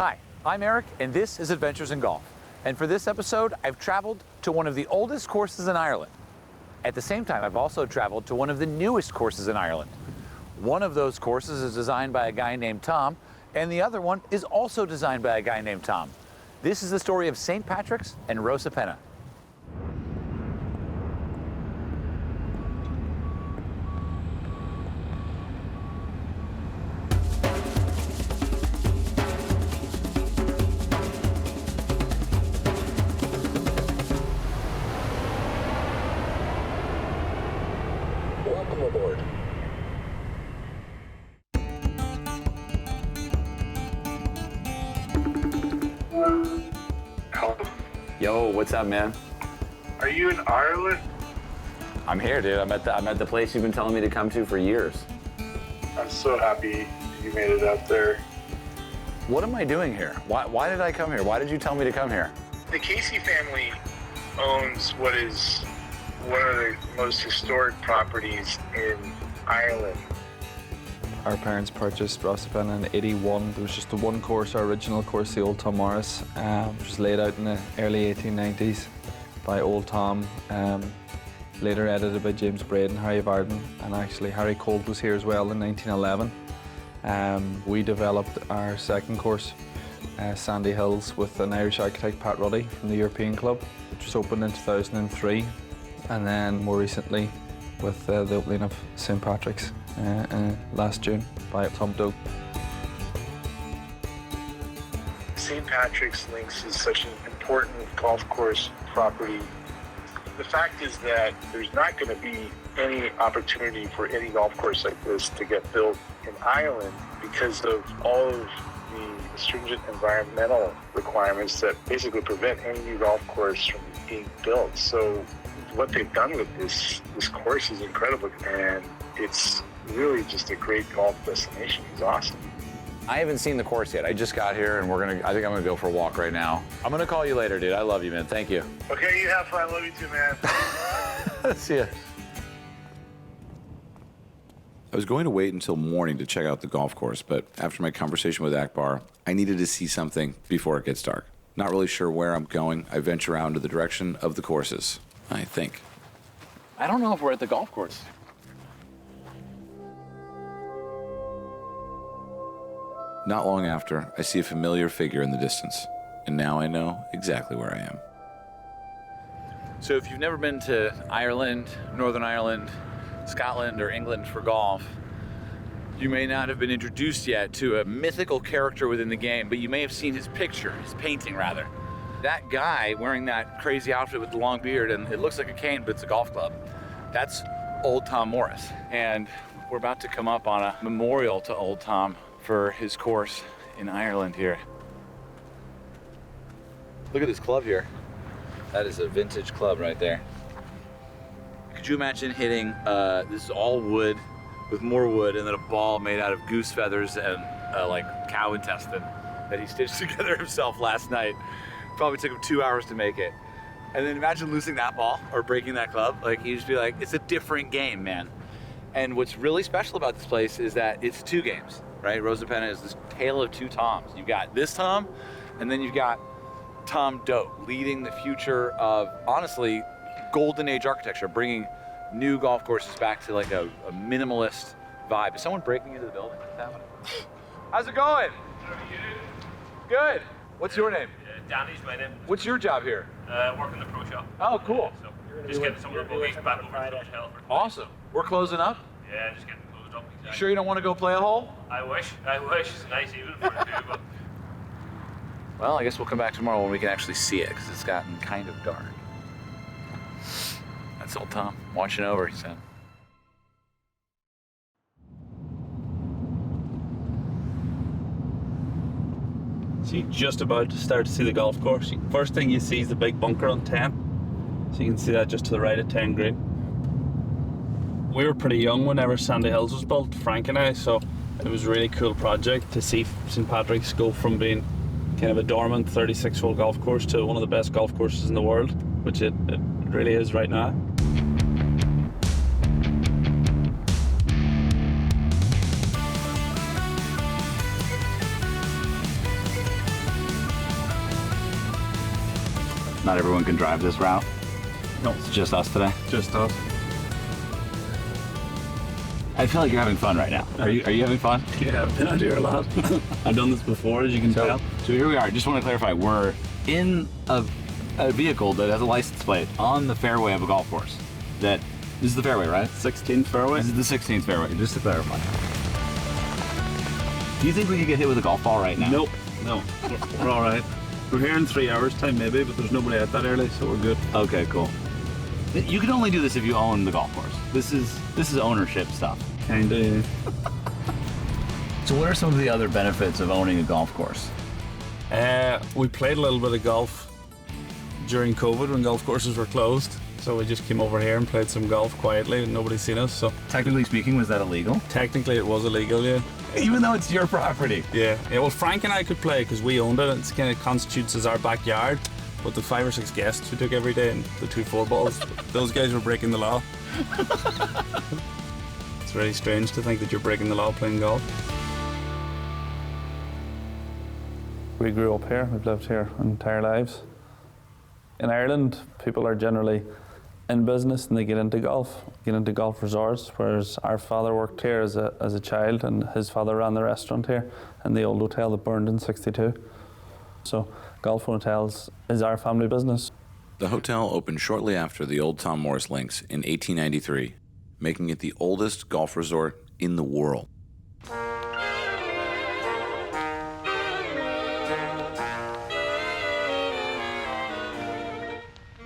Hi, I'm Eric, and this is Adventures in Golf. And for this episode, I've traveled to one of the oldest courses in Ireland. At the same time, I've also traveled to one of the newest courses in Ireland. One of those courses is designed by a guy named Tom, and the other one is also designed by a guy named Tom. This is the story of St. Patrick's and Rosapenna. Welcome aboard. Yo, what's up, man? Are you in Ireland? I'm here, dude. I'm at the place you've been telling me to come to for years. I'm so happy you made it out there. What am I doing here? Why did I come here? Why did you tell me to come here? The Casey family owns what is one of the most historic properties in Ireland. Our parents purchased Rosapenna in '81. There was just the one course, our original course, the Old Tom Morris, which was laid out in the early 1890s by Old Tom, later edited by James Braden, Harry Varden, and actually Harry Colt was here as well in 1911. We developed our second course, Sandy Hills, with an Irish architect, Pat Ruddy, from the European Club, which was opened in 2003, and then more recently with the opening of St. Patrick's last June by Tom Doak. St. Patrick's Links is such an important golf course property. The fact is that there's not going to be any opportunity for any golf course like this to get built in Ireland because of all of the stringent environmental requirements that basically prevent any new golf course from being built. So what they've done with this course is incredible, and it's really just a great golf destination. It's awesome. I haven't seen the course yet. I just got here, and I think I'm gonna go for a walk right now. I'm gonna call you later, dude. I love you, man. Thank you. Okay, you have fun. Love you too, man. See ya. I was going to wait until morning to check out the golf course, but after my conversation with Akbar, I needed to see something before it gets dark. Not really sure where I'm going, I venture out into the direction of the courses, I think. I don't know if we're at the golf course. Not long after, I see a familiar figure in the distance, and now I know exactly where I am. So if you've never been to Ireland, Northern Ireland, Scotland, or England for golf, you may not have been introduced yet to a mythical character within the game, but you may have seen his picture, his painting rather. That guy wearing that crazy outfit with the long beard, and it looks like a cane, but it's a golf club. That's Old Tom Morris. And we're about to come up on a memorial to Old Tom for his course in Ireland here. Look at this club here. That is a vintage club right there. Could you imagine hitting, this is all wood with more wood, and then a ball made out of goose feathers and like cow intestine that he stitched together himself last night. Probably took him 2 hours to make it. And then imagine losing that ball or breaking that club. Like, you'd just be like, it's a different game, man. And what's really special about this place is that it's two games, right? Rosapenna is this tale of two Toms. You've got this Tom, and then you've got Tom Doak leading the future of, honestly, golden age architecture, bringing new golf courses back to like a minimalist vibe. Is someone breaking into the building? How's it going? Good. What's your name? Danny's my name. What's your job here? Working the pro shop. Oh, cool. So just getting some of the boys back over to the hotel. Awesome. We're closing up? Yeah, just getting closed up. You sure you don't want to go play a hole? I wish. It's a nice evening for the two, but... Well, I guess we'll come back tomorrow when we can actually see it, because it's gotten kind of dark. That's Old Tom watching over, he said. So you're just about to start to see the golf course. First thing you see is the big bunker on 10. So you can see that just to the right of 10 green. We were pretty young whenever Sandy Hills was built, Frank and I, so it was a really cool project to see St. Patrick's go from being kind of a dormant 36-hole golf course to one of the best golf courses in the world, which it really is right now. Not everyone can drive this route. No, It's just us today. just us. I feel like you're having fun right now. Are you having fun? Yeah, I've been out here a lot. I've done this before, as you can tell. So here we are. Just want to clarify, we're in a vehicle that has a license plate on the fairway of a golf course. This is the fairway, right? 16th fairway. This is the 16th fairway, just to clarify. Do you think we could get hit with a golf ball right now? Nope, no, we're all right. We're here in 3 hours time maybe, but there's nobody out that early, so we're good. Okay, cool. You can only do this if you own the golf course. This is ownership stuff. Kinda, yeah. So what are some of the other benefits of owning a golf course? We played a little bit of golf during COVID when golf courses were closed. So we just came over here and played some golf quietly and nobody's seen us. So Technically speaking, was that illegal? technically it was illegal, yeah. Even though it's your property. Yeah. Well, Frank and I could play because we owned it. It kind of constitutes as our backyard. But the 5 or 6 guests we took every day and the 2 4-balls, those guys were breaking the law. It's very strange to think that you're breaking the law playing golf. We grew up here. We've lived here our entire lives. In Ireland, people are generally in business and they get into golf resorts, whereas our father worked here as a child and his father ran the restaurant here and the old hotel that burned in '62. So golf hotels is our family business. The hotel opened shortly after the Old Tom Morris Links in 1893, making it the oldest golf resort in the world.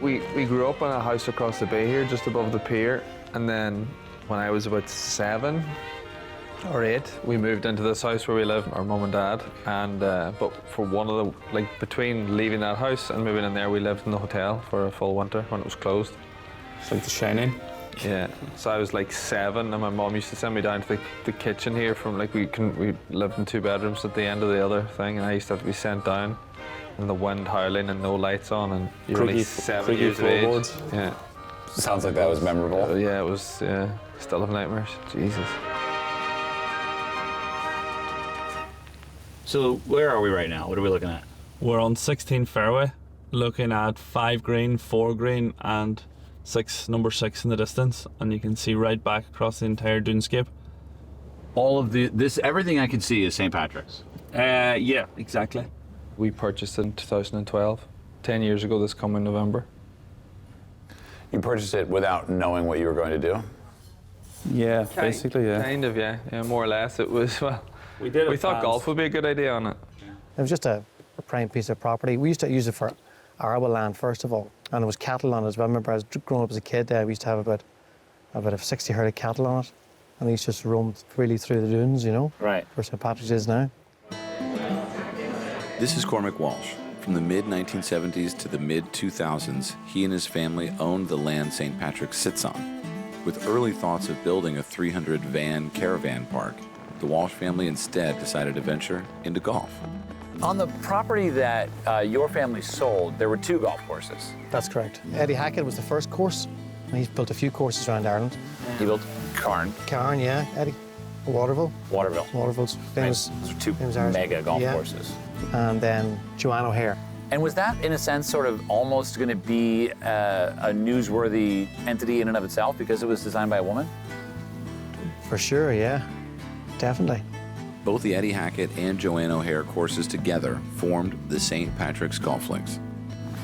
We grew up in a house across the bay here, just above the pier, and then when I was about 7 or 8, we moved into this house where we live, our mum and dad, and but for one of the, between leaving that house and moving in there, we lived in the hotel for a full winter when it was closed. It's like The Shining. Yeah, so I was 7 and my mum used to send me down to the kitchen here from we lived in 2 bedrooms at the end of the other thing, and I used to have to be sent down and the wind howling and no lights on, and you're only 7 years of age. Yeah. Sounds like that was memorable. Yeah, it was, still have nightmares, Jesus. So where are we right now? What are we looking at? We're on 16 fairway, looking at 5 green, 4 green, and number 6 in the distance, and you can see right back across the entire dunescape. All of everything I can see is St. Patrick's. Yeah, exactly. We purchased it in 2012, 10 years ago this coming November. You purchased it without knowing what you were going to do? Yeah, basically, yeah. Kind of, yeah, more or less. It was, we thought golf would be a good idea on it. It was just a prime piece of property. We used to use it for arable land, first of all, and there was cattle on it as well. I remember I was growing up as a kid, we used to have about 60 herd of cattle on it, and they used to just roam freely through the dunes, Right. where St. Patrick's is now. This is Cormac Walsh. From the mid-1970s to the mid-2000s, he and his family owned the land St. Patrick sits on. With early thoughts of building a 300-van caravan park, the Walsh family instead decided to venture into golf. On the property that your family sold, there were 2 golf courses. That's correct. Eddie Hackett was the first course, and he's built a few courses around Ireland. He built Carn, Cairn, yeah, Eddie. Waterville. Waterville's famous. Those are 2 famous Irish. mega golf Yeah. courses. And then Joanne O'Hare. And was that, in a sense, sort of almost going to be a newsworthy entity in and of itself because it was designed by a woman? For sure, yeah. Definitely. Both the Eddie Hackett and Joanne O'Hare courses together formed the St. Patrick's Golf Links.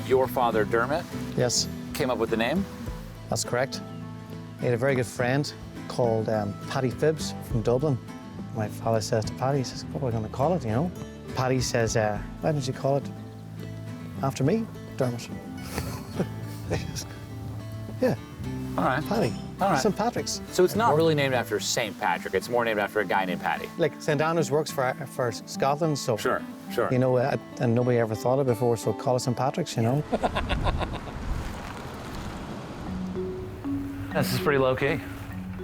Your father, Dermot, Yes, came up with the name? that's correct. He had a very good friend called Paddy Phibbs from Dublin. My father says to Paddy, he says, what are we going to call it, Paddy says, why don't you call it after me, Dermot? Yeah, All right. Paddy. All right. St. Patrick's. So it's not really named after St. Patrick. It's more named after a guy named Paddy. Like, St. Andrews works for Scotland, so... Sure. And nobody ever thought of it before, so call it St. Patrick's, This is pretty low-key.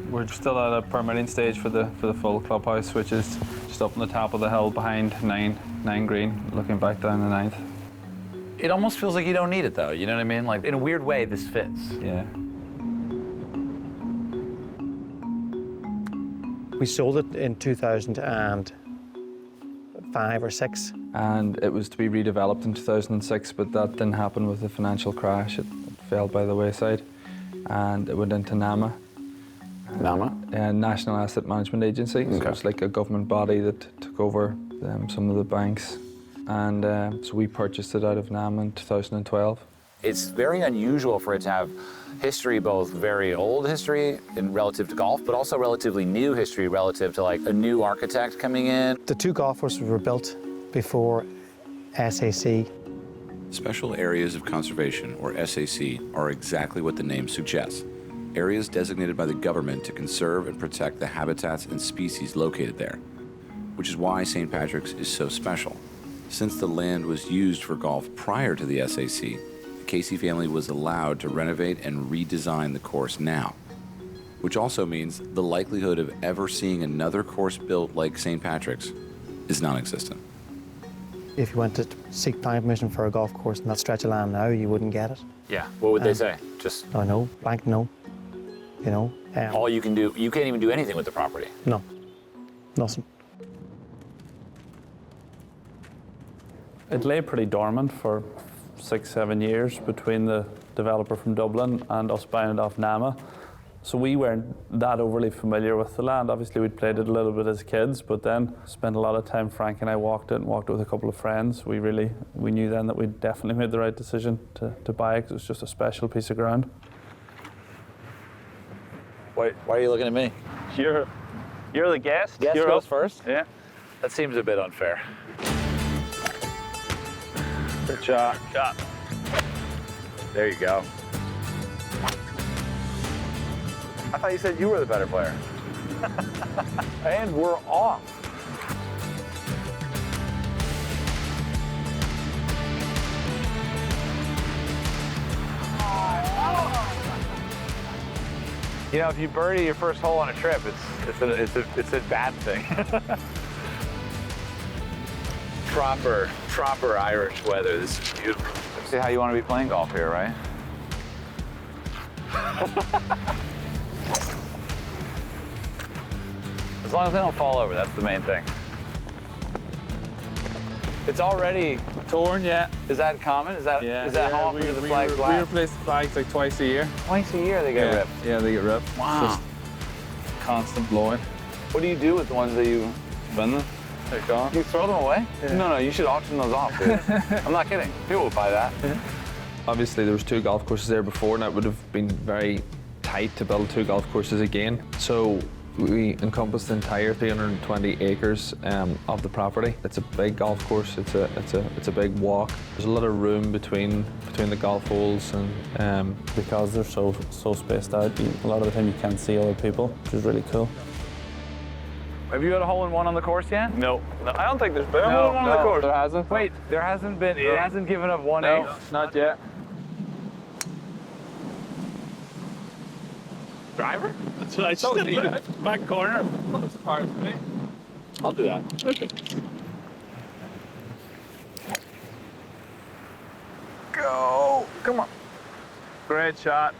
We're still at a permitting stage for the full clubhouse, which is just up on the top of the hill behind 9 green, looking back down the 9th. It almost feels like you don't need it, though. You know what I mean? Like, in a weird way, this fits. Yeah. We sold it in 2005 or 6. and it was to be redeveloped in 2006, but that didn't happen with the financial crash. It fell by the wayside, and it went into NAMA. NAMA? National Asset Management Agency. So it's like a government body that took over some of the banks, and so we purchased it out of NAMA in 2012. It's very unusual for it to have history, both very old history in relative to golf, but also relatively new history relative to like a new architect coming in. The two golf courses were built before SAC. Special Areas of Conservation, or SAC, are exactly what the name suggests. Areas designated by the government to conserve and protect the habitats and species located there, which is why St. Patrick's is so special. Since the land was used for golf prior to the SAC, the Casey family was allowed to renovate and redesign the course now, which also means the likelihood of ever seeing another course built like St. Patrick's is non-existent. If you went to seek planning permission for a golf course in that stretch of land now, you wouldn't get it. Yeah, what would they say? Just Oh, no, blank no. You know? all you can do, you can't even do anything with the property. No, nothing. It lay pretty dormant for 6-7 years between the developer from Dublin and us buying it off NAMA. So we weren't that overly familiar with the land. Obviously, we'd played it a little bit as kids, but then spent a lot of time. Frank and I walked it with a couple of friends. We knew then that we'd definitely made the right decision to buy it, because it was just a special piece of ground. Why are you looking at me? You're the guest. Guest You're goes up first? Yeah. That seems a bit unfair. Good shot. There you go. I thought you said you were the better player. And we're off. You know, if you birdie your first hole on a trip, it's a bad thing. Proper Irish weather. This is beautiful. See how you want to be playing golf here, right? As long as they don't fall over, that's the main thing. It's already Torn, yeah. Is that common? Is that how often do the flags We last? replace the flags like twice a year. Twice a year they get ripped. Yeah, they get ripped. Wow. It's just constant blowing. What do you do with the ones that you Spin them. They're gone. You throw them away? Yeah. No, you should auction those off, dude. I'm not kidding. People will buy that. Obviously, there was 2 golf courses there before, and it would have been very tight to build 2 golf courses again. So we encompassed the entire 320 acres of the property. It's a big golf course. It's a big walk. There's a lot of room between the golf holes, and Because they're so spaced out, a lot of the time you can't see other people, which is really cool. Have you had a hole-in-one on the course yet? No, I don't think there's been a hole-in-one on the course. There hasn't. Wait, there hasn't been. It hasn't given up 1-8. No, not yet. Driver? That's what I said. Back corner. That's hard for me. I'll do that. Okay. Go! Come on. Great shot.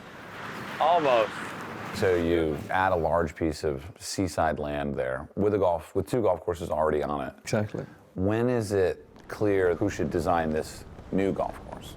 Almost. So you add a large piece of seaside land there with 2 golf courses already on it. exactly. When is it clear who should design this new golf course?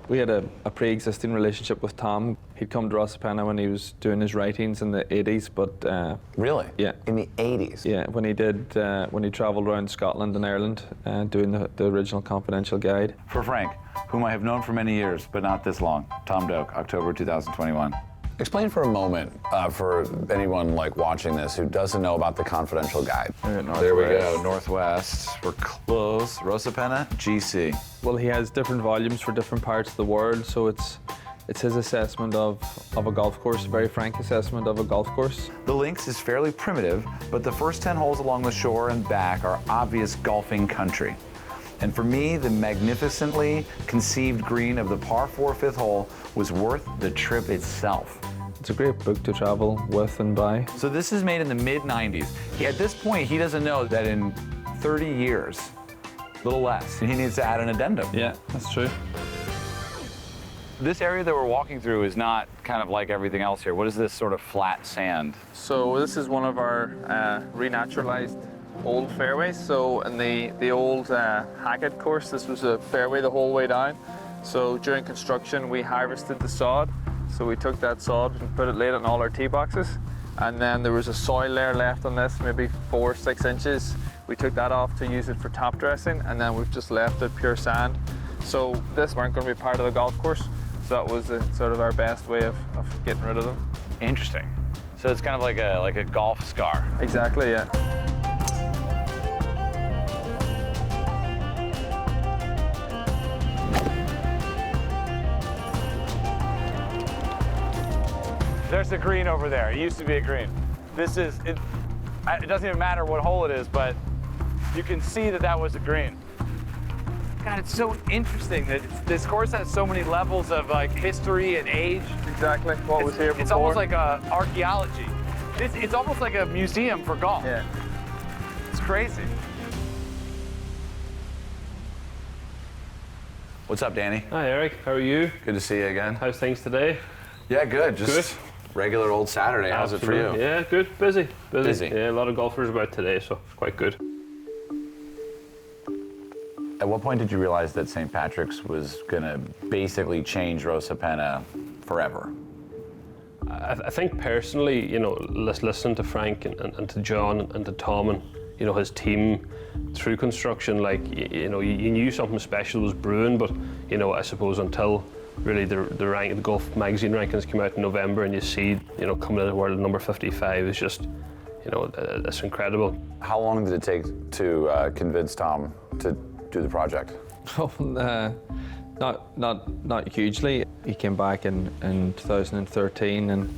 We had a pre-existing relationship with Tom. He'd come to Rosapenna when he was doing his writings in the 80s, but Really? Yeah. In the 80s? yeah, when he traveled around Scotland and Ireland doing the original Confidential Guide. For Frank, whom I have known for many years, but not this long. Tom Doak, October 2021. Explain for a moment, for anyone like watching this who doesn't know about the Confidential Guide. There we go, Northwest. We're close. Rosapenna, GC. Well, he has different volumes for different parts of the world, so it's his assessment of a golf course, a very frank assessment of a golf course. The links is fairly primitive, but the first 10 holes along the shore and back are obvious golfing country. And for me, the magnificently conceived green of the par 4 5th hole was worth the trip itself. It's a great book to travel with and by. So this is made in the mid-90s. At this point, he doesn't know that in 30 years, a little less, he needs to add an addendum. Yeah, that's true. This area that we're walking through is not kind of like everything else here. What is this sort of flat sand? So this is one of our renaturalized old fairways. So in the old Hackett course, this was a fairway the whole way down. So during construction, we harvested the sod. So we took that sod and laid it in all our tee boxes. And then there was a soil layer left on this, maybe 4 or 6 inches. We took that off to use it for top dressing, and then we've just left it pure sand. So this weren't going to be part of the golf course. So that was sort of our best way of getting rid of them. Interesting. So it's kind of like a golf scar. Exactly, yeah. There's a green over there. It used to be a green. This is, it doesn't even matter what hole it is, but you can see that that was a green. God, it's so interesting that this course has so many levels of like history and age. Exactly what was here before. It's almost like archaeology. It's almost like a museum for golf. Yeah. It's crazy. What's up, Danny? Hi, Eric. How are you? Good to see you again. How's things today? Yeah, good. Just Good. regular old Saturday. How's it for you? Yeah, good. Busy. Busy. Yeah, a lot of golfers about today, so it's quite good. At what point did you realize that St. Patrick's was going to basically change Rosapenna forever? I think personally, you know, listening to Frank and to John and to Tom and, you know, his team through construction, like, you know, you knew something special was brewing, but, you know, I suppose until really the golf magazine rankings came out in November and you see, you know, coming into the world at number 55 is just, you know, it's incredible. How long did it take to convince Tom to do the project? Oh, not hugely. He came back in 2013,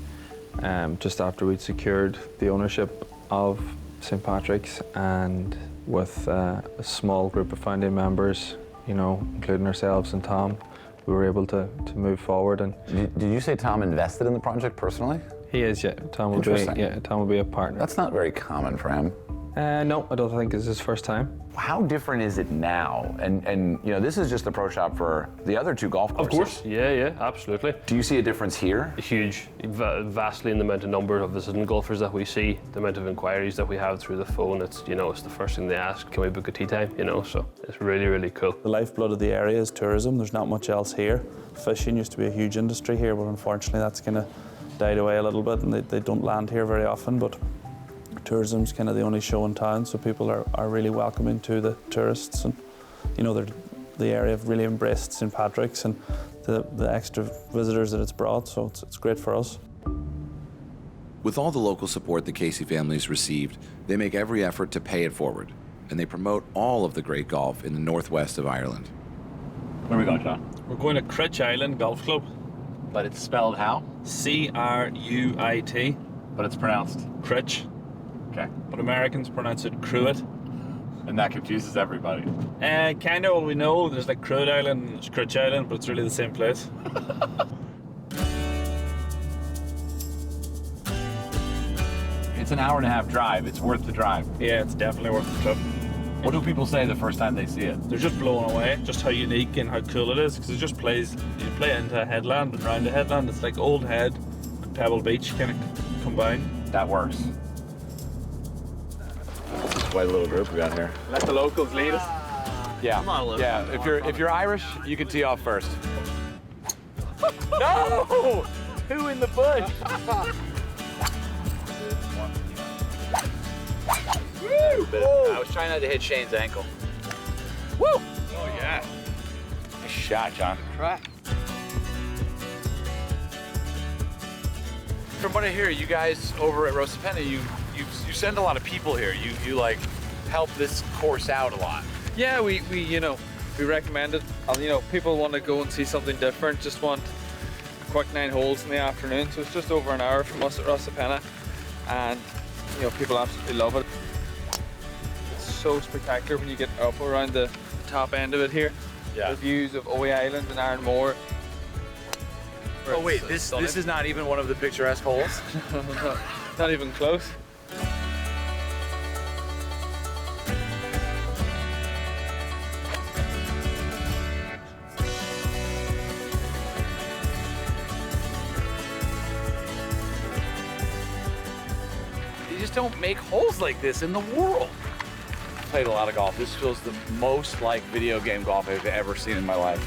and just after we'd secured the ownership of St. Patrick's, and with a small group of founding members, you know, including ourselves and Tom, we were able to move forward. And Did you say Tom invested in the project personally? he is, yeah. Tom will be a partner. That's not very common for him. No, I don't think it's his first time. How different is it now? And you know, this is just the pro shop for the other 2 golf courses. Of course, yeah, absolutely. Do you see a difference here? Huge, vastly in the amount of number of visiting golfers that we see, the amount of inquiries that we have through the phone. It's, you know, it's the first thing they ask, can we book a tee time, you know, so it's really, really cool. The lifeblood of the area is tourism. There's not much else here. Fishing used to be a huge industry here, but unfortunately that's kind of died away a little bit, and they don't land here very often. But tourism's kind of the only show in town, so people are really welcoming to the tourists, and you know, the area have really embraced St. Patrick's and the extra visitors that it's brought, so it's great for us. With all the local support the Casey family's received, they make every effort to pay it forward, and they promote all of the great golf in the northwest of Ireland. Where are we going, John? We're going to Cruit Island Golf Club. But it's spelled how? C-R-U-I-T. But it's pronounced. Crutch. Okay. But Americans pronounce it Cruit. And that confuses everybody. Kind of, well, we know there's like Cruit Island and there's Cruit Island, but it's really the same place. It's an hour and a half drive. It's worth the drive. Yeah, it's definitely worth the trip. What do people say the first time they see it? They're just blown away, just how unique and how cool it is, because it just plays, you play into a headland and round a headland. It's like Old Head and Pebble Beach kind of combined. That works. This is quite a little group we got here. Let the locals lead us. Yeah. Come on, Luke. Yeah. If you're Irish, you can tee off first. No! Who in the bush? I was trying not to hit Shane's ankle. Woo! Oh yeah. Nice shot, John. Right. From what I hear, you guys over at Rosapenna, you send a lot of people here. You like help this course out a lot. Yeah, we you know, we recommend it. You know, people want to go and see something different, just want a quick 9 holes in the afternoon. So it's just over an hour from us at Rosapenna, and you know, people absolutely love it. It's so spectacular when you get up around the top end of it here. Yeah. The views of Owe Island and Ironmore. Oh wait, this is not even one of the picturesque holes? No, not even close. You just don't make holes like this in the world. played a lot of golf. This feels the most like video game golf I've ever seen in my life.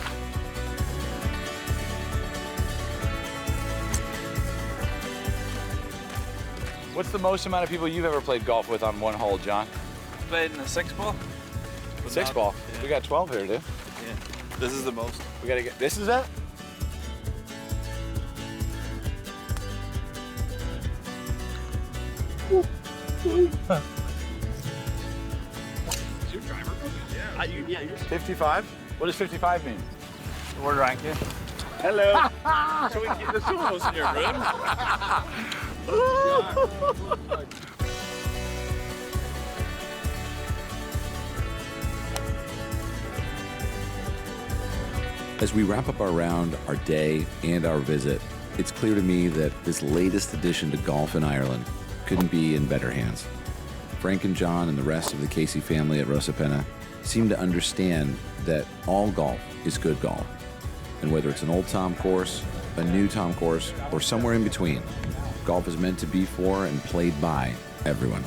What's the most amount of people you've ever played golf with on one hole, John? Played in a 6-ball. Six ball. Yeah. We got 12 here, dude. Yeah. This is the most. We gotta get. This is it. Is your driver? Yeah. You're 55. What does 55 mean? Word rank you. Hello. So we get the two of us in your room. As we wrap up our round, our day, and our visit, it's clear to me that this latest addition to golf in Ireland couldn't be in better hands. Frank and John and the rest of the Casey family at Rosapenna seem to understand that all golf is good golf. And whether it's an old Tom course, a new Tom course, or somewhere in between, golf is meant to be for and played by everyone.